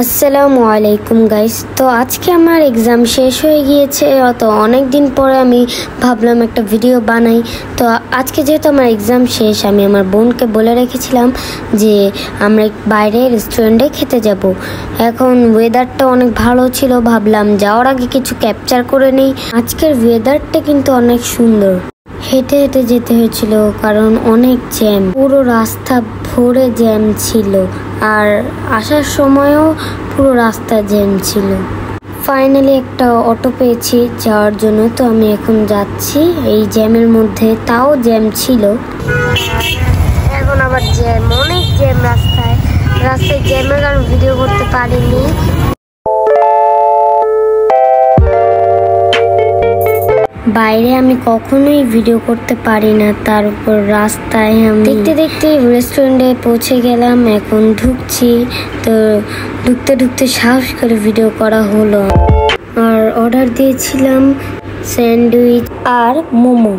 আসসালামু আলাইকুম গাইস। তো আজকে আমার এক্সাম শেষ হয়ে গিয়েছে, তো অনেক দিন পরে আমি ভাবলাম একটা ভিডিও বানাই। তো আজকে যেহেতু আমার এক্সাম শেষ, আমি আমার বোনকে বলে রেখেছিলাম যে আমরা বাইরে রেস্টুরেন্টে খেতে যাব। এখন ওয়েদারটা অনেক ভালো ছিল, ভাবলাম যাওয়ার আগে কিছু ক্যাপচার করে নিই। আজকের ওয়েদারটা কিন্তু অনেক সুন্দর। হেঁটে হেঁটে যেতে হয়েছিল কারণ অনেক জ্যাম, পুরো রাস্তা ভরে জ্যাম ছিল, আর আসার সময়ও পুরো রাস্তা জ্যাম ছিল। ফাইনালি একটা অটো পেয়েছি যাওয়ার জন্য, তো আমি এখন যাচ্ছি এই জ্যামের মধ্যে, তাও জ্যাম ছিল। এখন আবার জ্যাম, অনেক জ্যাম রাস্তায় জ্যামের কারণে ভিডিও করতে পারিনি। বাইরে আমি কখনোই ভিডিও করতে পারি না, তার উপর রাস্তায় আমি দেখতে দেখতে রেস্টুরেন্টে পৌঁছে গেলাম। এখন ঢুকছি, তো ঢুকতে ঢুকতে সাহস করে ভিডিও করা হলো। আর অর্ডার দিয়েছিলাম স্যান্ডউইচ আর মোমো,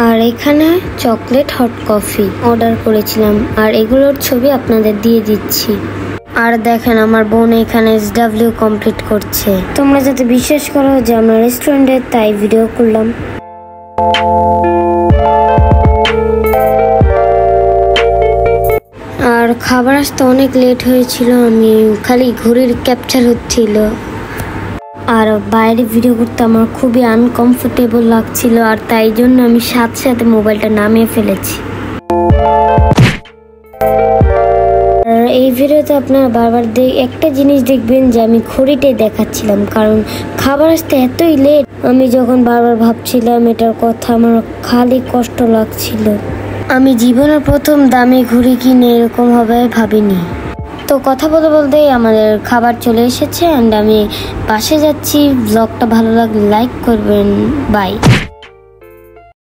আর এখানে চকলেট হট কফি অর্ডার করেছিলাম, আর এগুলোর ছবি আপনাদের দিয়ে দিচ্ছি। আর দেখেন আমার বোন এখানে SW কমপ্লিট করছে। তোমরা যাতে বিশ্বাস করো যে আমরা রেস্টুরেন্টে, তাই ভিডিও করলাম। আর খাবার আসতে অনেক লেট হয়েছিল, আমি খালি ঘড়ির ক্যাপচার হচ্ছিল। আর বাইরে ভিডিও করতে আমার খুবই আনকমফোর্টেবল লাগছিল, আর তাই জন্য আমি সাথে সাথে মোবাইলটা নামিয়ে ফেলেছি। এই ভিডিওতে আপনারা বারবার একটা জিনিস দেখবেন যে আমি ঘড়িটাই দেখাচ্ছিলাম, কারণ খাবার আসতে এতই লেট। আমি যখন বারবার ভাবছিলাম এটার কথা, আমার খালি কষ্ট লাগছিল। আমি জীবনের প্রথম দামি ঘড়ি কিনে এরকম হবে ভাবিনি। তো কথা বলতে বলতেই আমাদের খাবার চলে এসেছে, অ্যান্ড আমি বাসে যাচ্ছি। ব্লগটা ভালো লাগলে লাইক করবেন। বাই।